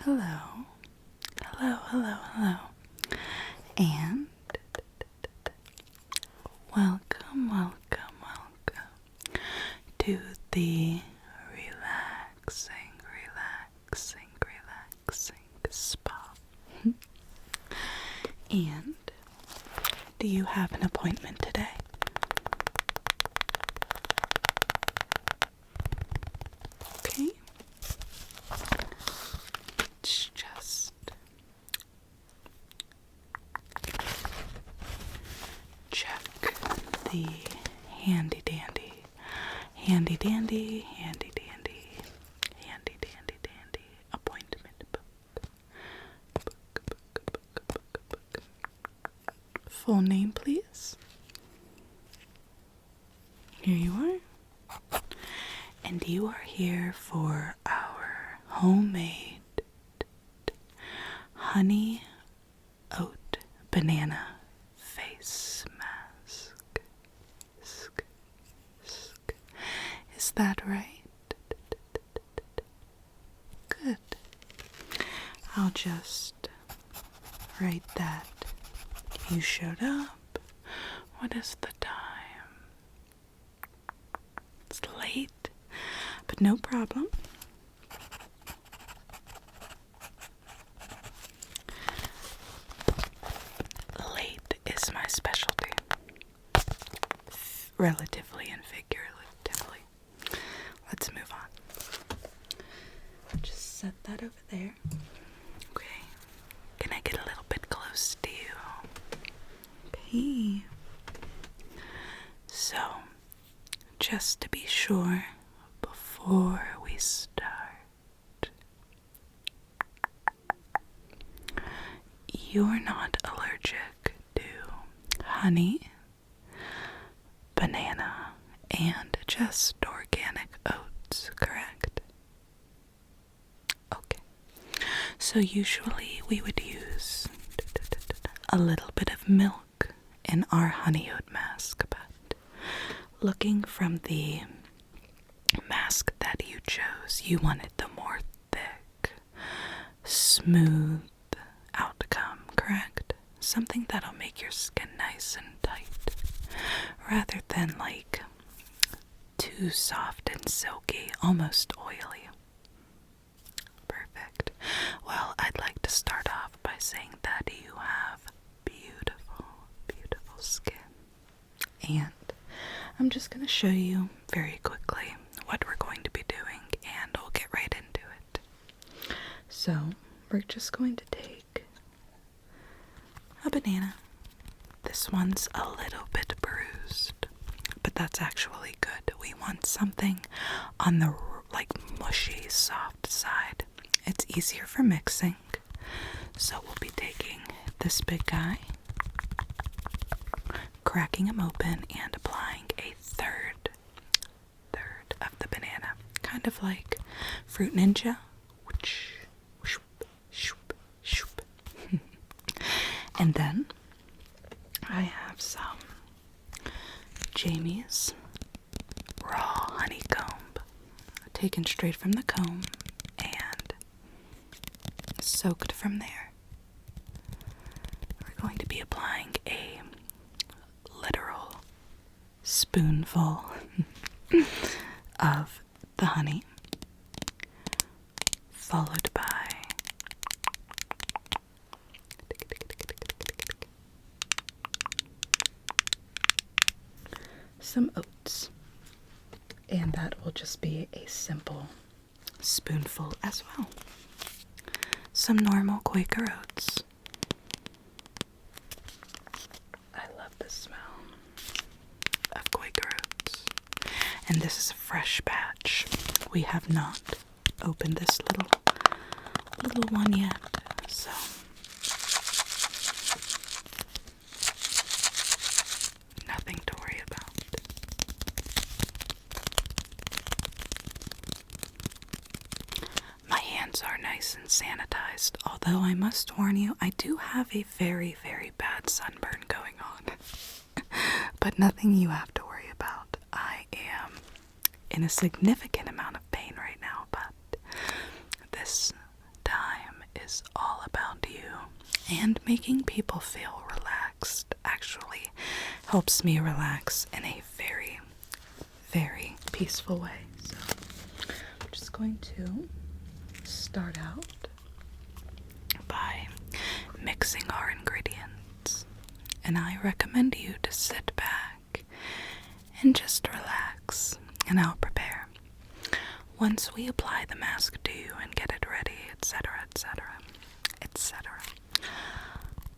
Hello, hello, and welcome to the relaxing spa. And do you have an appointment today? Okay. Let's just check the handy dandy appointment book. Full name, please. Here you are. And you are here for our homemade honey oat banana face mask. Is that right? Good. I'll just write that you showed up. What is the time? It's late, but no problem. Late is my specialty. Relatively and figuratively. Let's move on. Just set that over there. Okay. Can I get a little bit close to you? Okay. So, just to be sure, before we start, you're not allergic to honey, banana, and just organic oats, correct? Okay. So usually we would use a little bit of milk in our honey oat mask, but looking from the mask that you chose, you wanted the more thick, smooth outcome, correct? Something that'll make your skin nice and tight, rather than like too soft and silky, almost oily. Perfect. Well, I'd like to start off by saying that you have beautiful skin. And I'm just going to show you very quickly what we're going to be doing, and we'll get right into it. So, we're just going to take a banana. This one's a little bit bruised, but that's actually good. We want something on the mushy, soft side. It's easier for mixing. So we'll be taking this big guy, cracking him open, and applying a third of the banana. Kind of like Fruit Ninja. And then I have some Jamie's raw honeycomb, taken straight from the comb and soaked from there. We're going to be applying a literal spoonful of the honey, followed by some oats, and that will just be a simple spoonful as well. Some normal Quaker oats. I love the smell of Quaker oats. And this is a fresh batch. We have not opened this little one yet, so nothing to worry about. My hands are nice and sanitized, although I must warn you, I do have a very, very bad sunburn going on. But nothing you have to worry about. I am in a significant amount of pain right now, but this time is all about you. And making people feel relaxed actually helps me relax in a very, very peaceful way. So I'm just going to start out by mixing our ingredients. And I recommend you to sit back and just relax, and I'll prepare. Once we apply the mask to you and get it ready, etc., etc., etc.,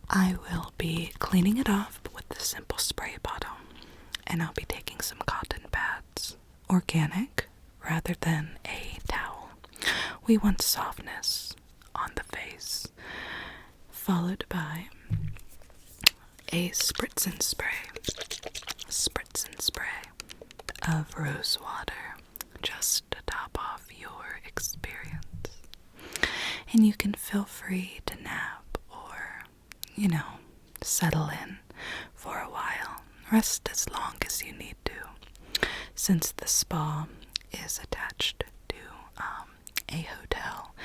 I will be cleaning it off with the simple spray bottle, and I'll be taking some cotton pads, organic rather than a towel. We want softness on the face, followed by a spritz and spray of rose water, just to top off your experience. And you can feel free to nap or, settle in for a while. Rest as long as you need to, since the spa is attached to a hotel.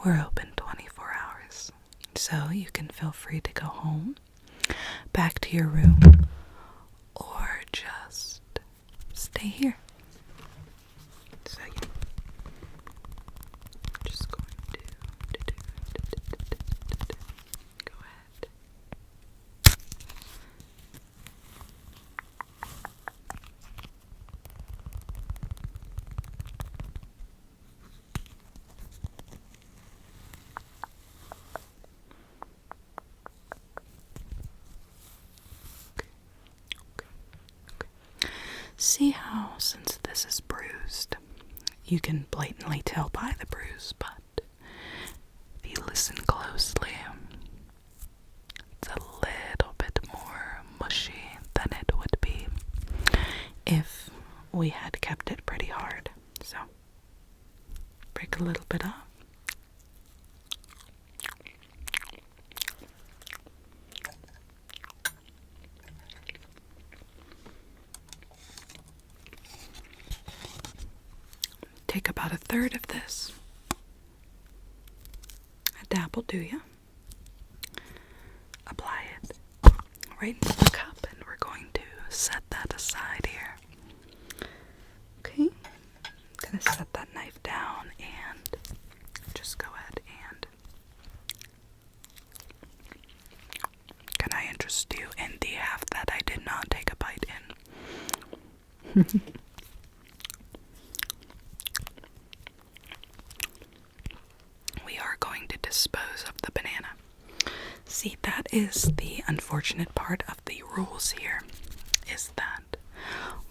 We're open 24 hours, so you can feel free to go home, back to your room, or just stay here. So yeah, just going to go ahead. See how, since this is bruised, you can blatantly tell by the bruise, but if you listen closely, it's a little bit more mushy than it would be if we had kept it pretty hard. So, break a little bit off. Take about a third of this. A dab will do ya. Apply it right into the cup, and we're going to set that aside here. Okay, I'm gonna set that knife down and just go ahead and can I interest you in the half that I did not take a bite in? We are going to dispose of the banana. See, that is the unfortunate part of the rules here, is that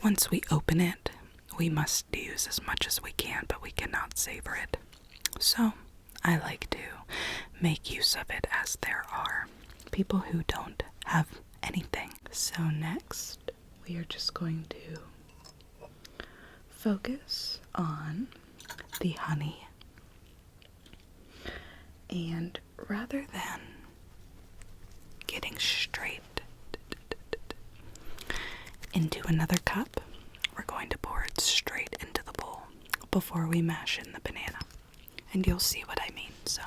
once we open it, we must use as much as we can, but we cannot savor it. So, I like to make use of it, as there are people who don't have anything. So next, we are just going to focus on the honey. And rather than getting straight into another cup, we're going to pour it straight into the bowl before we mash in the banana. And you'll see what I mean. So,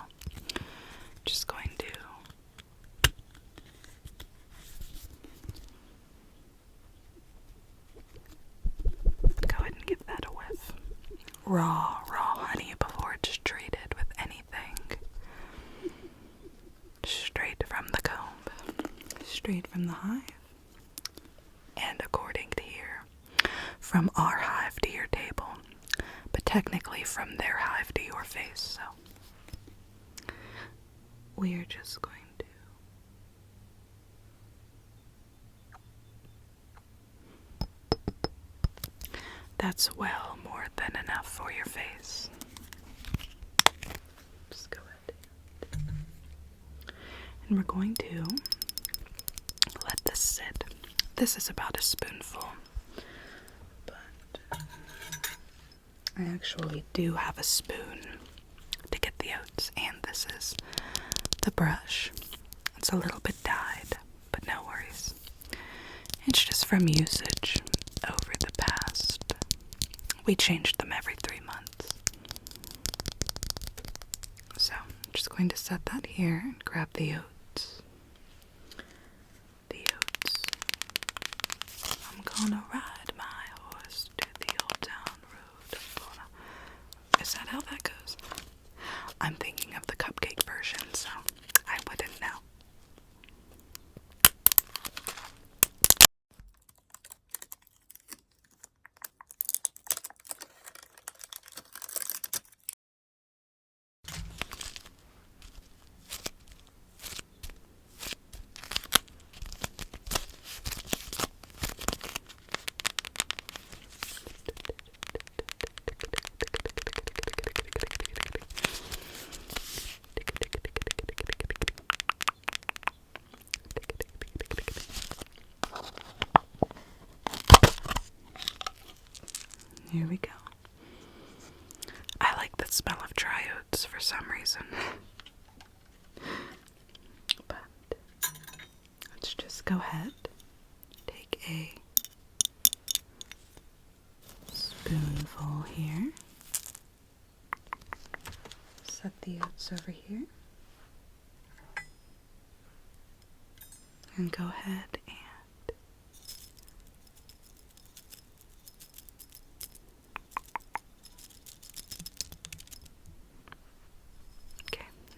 just going to go ahead and give that a whiff. Raw honey before it's treated with anything. Straight from the comb, straight from the hive, and according to here, from our hive to your table, but technically from their hive to your face. So we are just going to that's well more than enough for your face. Just go ahead. And we're going to let this sit. This is about a spoonful, but I actually do have a spoon to get the oats, and this is the brush. It's a little bit dyed, but no worries. It's just from usage over the past. We changed them every 3 months. So, just going to set that here and grab the oats. The oats. I'm gonna ride my horse to the old town road. Is that how that goes? I'm thinking of the cupcake version, so I wouldn't know. Here we go. I like the smell of dry oats for some reason. But let's just go ahead, take a spoonful here, set the oats over here, and go ahead and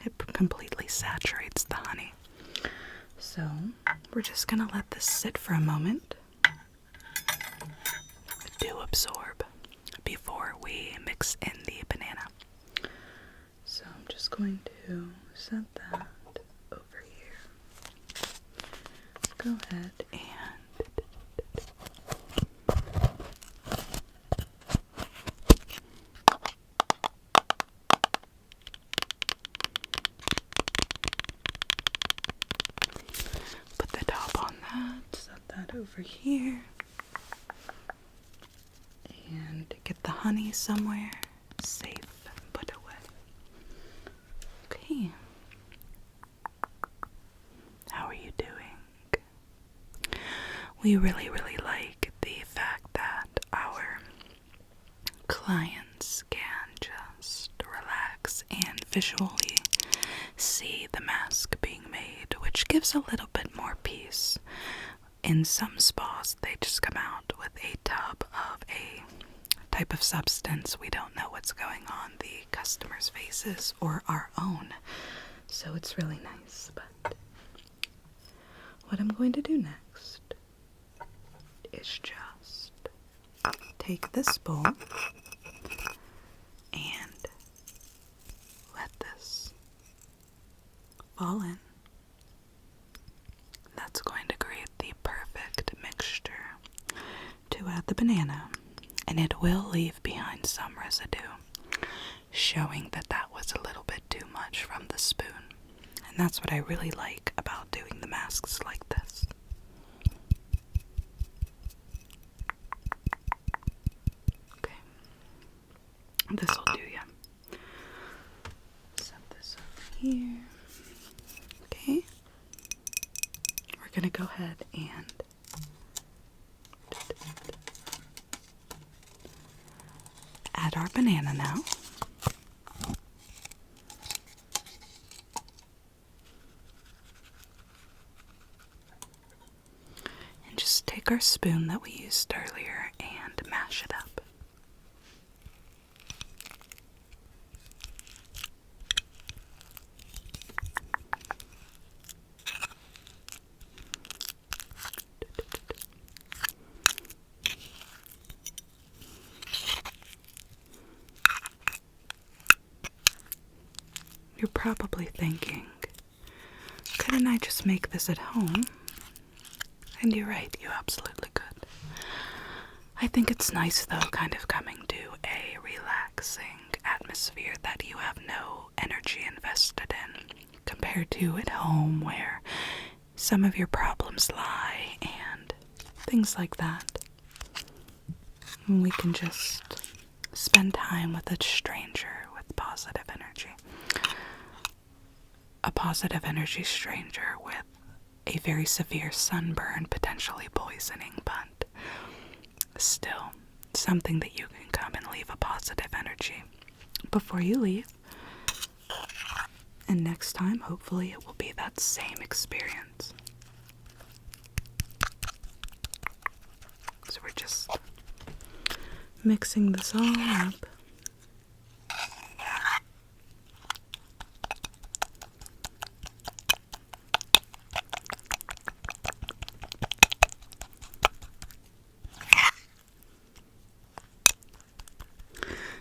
it completely saturates the honey. So we're just gonna let this sit for a moment to absorb before we mix in the banana. So I'm just going to set that over here. Go ahead and put the top on that, set that over here, and get the honey somewhere safe and put away. Okay. How are you doing? We really like the fact that our clients can just relax and visually see the mask being made, which gives a little bit more peace. In some spas, they just come out with a tub of a type of substance. We don't know what's going on the customers' faces or our own, so it's really nice. But what I'm going to do next is just take this bowl and let this fall in. That's going to create the perfect mixture to add the banana, and it will leave behind some residue, showing that that was a little bit too much from the spoon. And that's what I really like about doing the masks like this. Okay, this will do ya. Set this over here. Okay, we're gonna go ahead and add our banana now. And just take our spoon that we used earlier and mash it up. You're probably thinking, couldn't I just make this at home? And you're right, you absolutely could. I think it's nice though, kind of coming to a relaxing atmosphere that you have no energy invested in, compared to at home where some of your problems lie and things like that. And we can just spend time with a stranger with positive energy. A positive energy stranger with a very severe sunburn, potentially poisoning, but still something that you can come and leave a positive energy before you leave. And next time, hopefully, it will be that same experience. So we're just mixing this all up.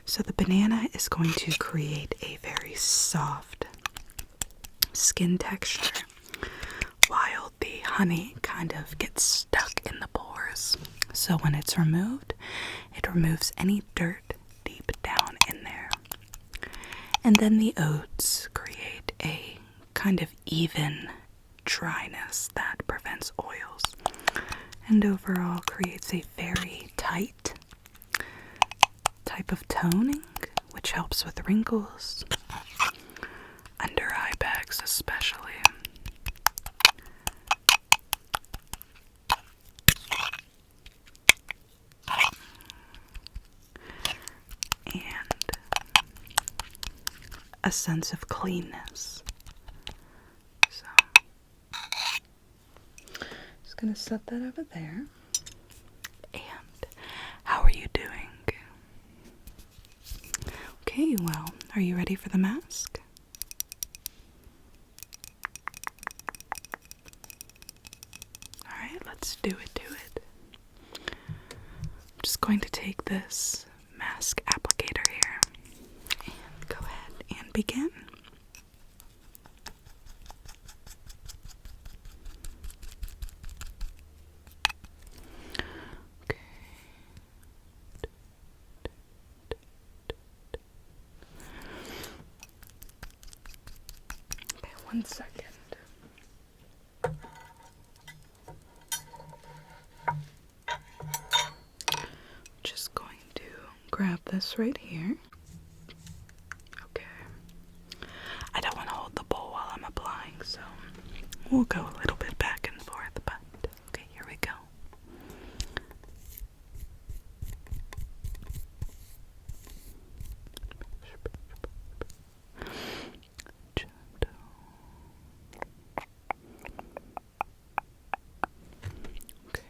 So the banana is going to create a very soft skin texture, while the honey kind of gets stuck in the pores. So when it's removed, it removes any dirt deep down in there. And then the oats create a kind of even dryness that prevents oils, and overall creates a very tight type of toning, which helps with wrinkles, under eye bags especially. And a sense of cleanness. So, just gonna set that over there. And how are you doing? Okay, well, are you ready for the mask? Alright, let's do it, I'm just going to take this mask applicator here and go ahead and begin. Okay. Okay, 1 second. Just going to grab this right here. Okay. I don't want to hold the bowl while I'm applying, so we'll go a little bit back and forth, but okay, here we go. Okay.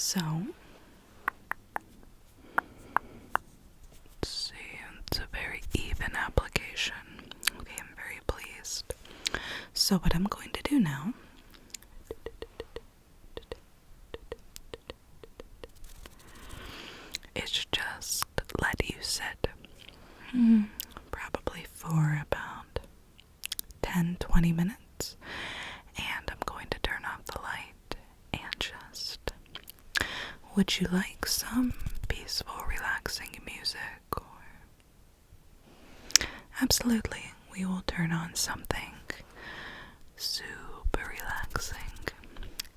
So, let's see, it's a very even application. Okay, I'm very pleased. So what I'm going to do now is just let you sit probably for about 10-20 minutes, and I'm going to turn off the light and just, would you like some peaceful, relaxing music? Or absolutely, we will turn on something super relaxing,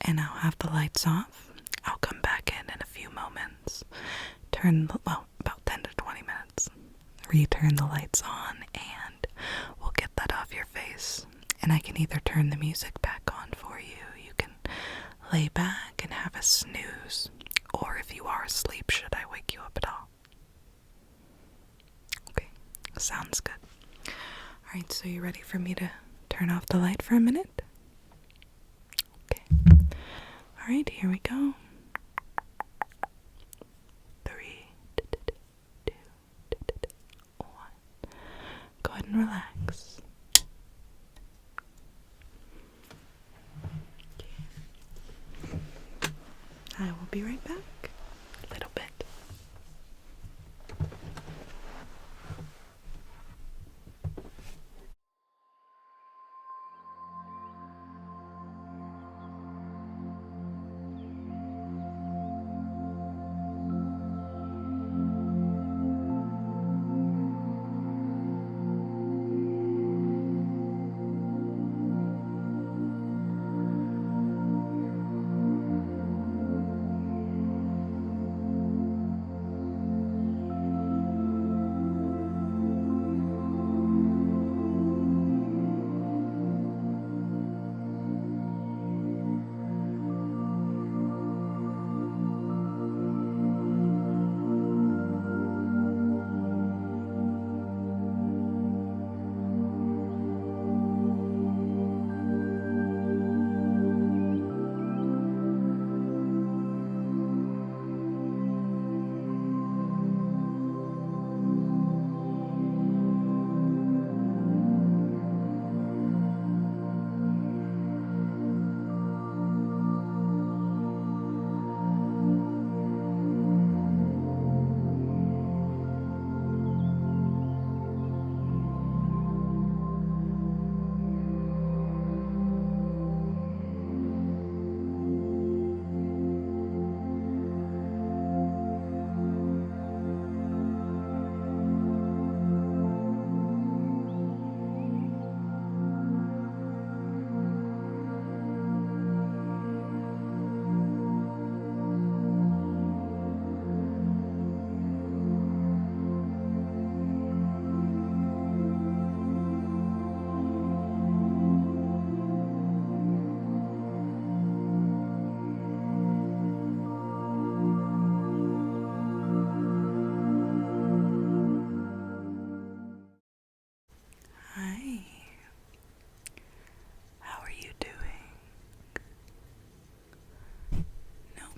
and I'll have the lights off. I'll come back in a few moments, about 10 to 20 minutes, return the lights on, and we'll get that off your face, and I can either turn the music back on for you, you can lay back and have a snooze, or if you are asleep, should I wake you up at all? Okay, sounds good. Alright, so you ready for me to turn off the light for a minute? Okay. Alright, here we go. 3, 2, 1. Go ahead and relax. I will be right back. A little bit.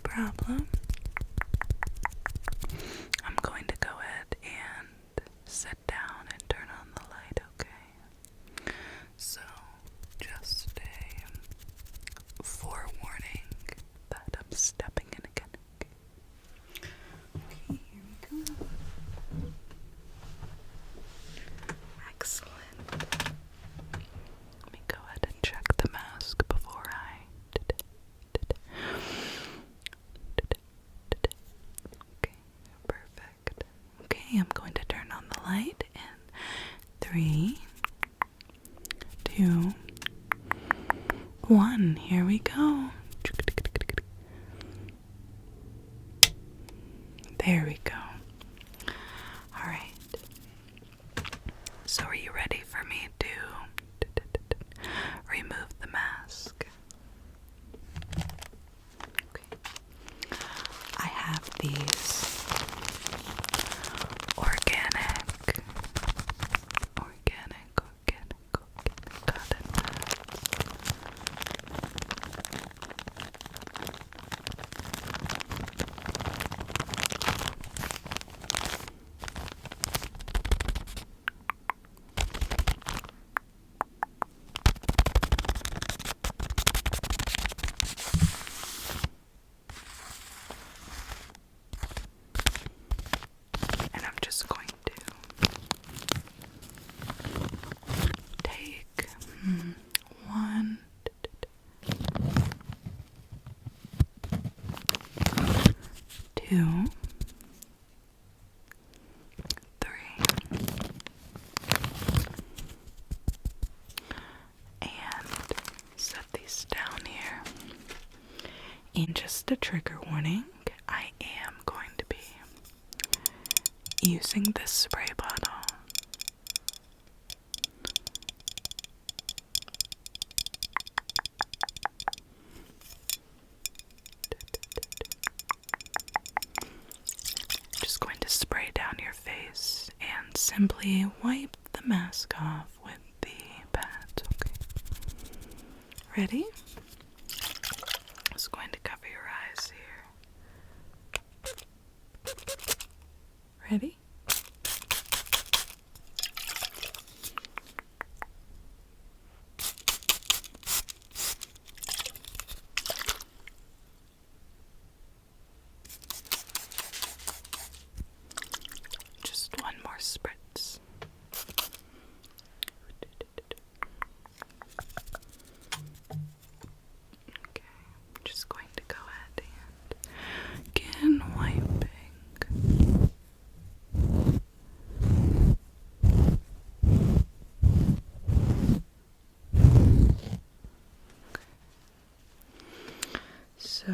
Problem. I'm going to go ahead and sit down and turn on the light, okay? So, just a forewarning that I'm stepping in again. Okay, here we go. Excellent. Let me go ahead and check the mask before I I'm going to turn on the light in 3, 2, 1. Here we go. There we go. Alright. So are you ready for me to remove the mask? Okay. I have these organic cotton pads. 2, 3, and set these down here. And just a trigger warning, I am going to be using this spray bottle. Just going to spray down your face and simply wipe the mask off with the pads, okay? Ready? Just going to cover your eyes here. Ready? Just one more spritz. Okay, I'm just going to go ahead and begin wiping. So,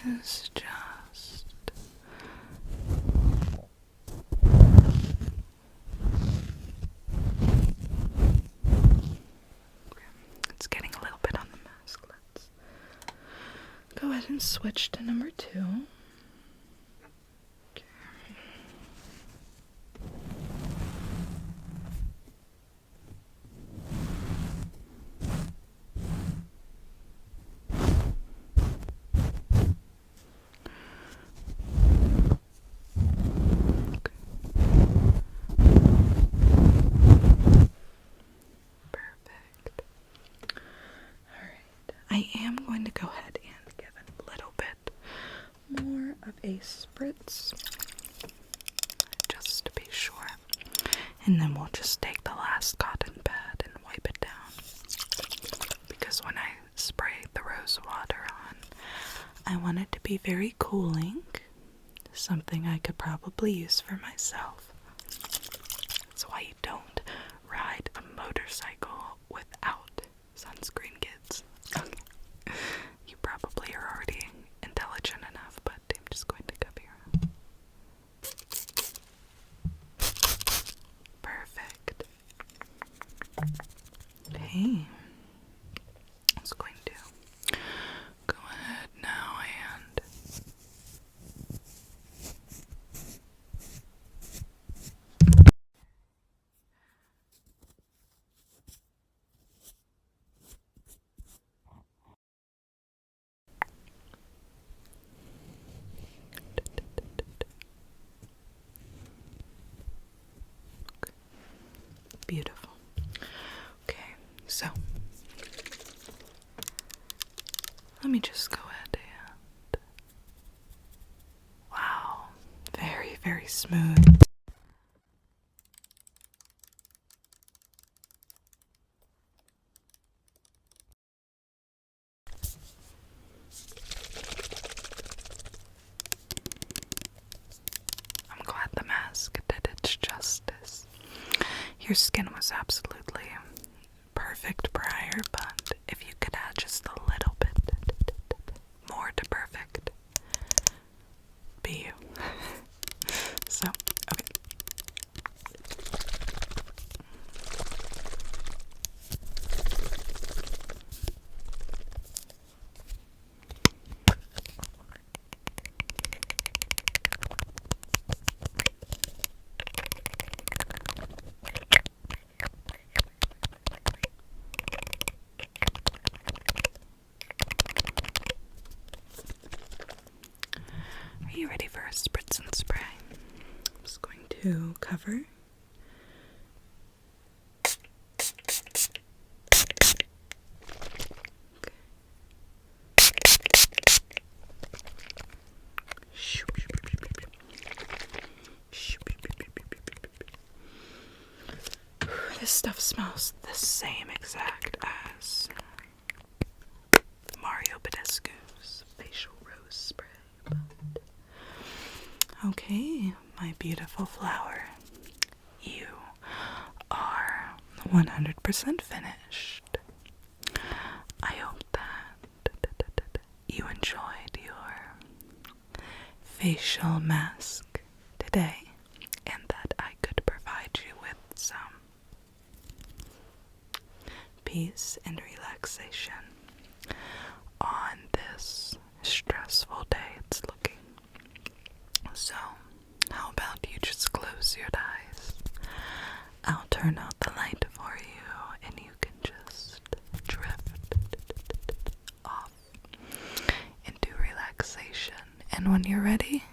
is just it's getting a little bit on the mask. Let's go ahead and switch to number 2. Okay. Perfect. Alright, I am going to go ahead and give it a little bit more of a spritz, just to be sure. And then we'll just take the last cotton pad and wipe it down. Because when I spray the rose water on, I want it to be very cooling, something I could probably use for myself. That's why you don't ride a motorcycle without sunscreen, kids. Okay. You probably are already intelligent enough, but I'm just going to cover your eyes. Perfect. Okay. I was going to go ahead now and beautiful. Okay, so let me just go ahead and wow, very, very smooth. I'm glad the mask did its justice. Your skin was absolutely perfect prior, but if you could add just a little bit more to perfect, be you. So, okay. Are you ready for a spritz and spray? I'm just going to cover. This stuff smells the same exact as Mario Badescu's facial rose spray. But beautiful flower, you are 100% finished. I hope that you enjoyed your facial mask today and that I could provide you with some peace and relaxation on this stressful day it's looking. So, how about you just close your eyes? I'll turn out the light for you and you can just drift off into relaxation. And when you're ready,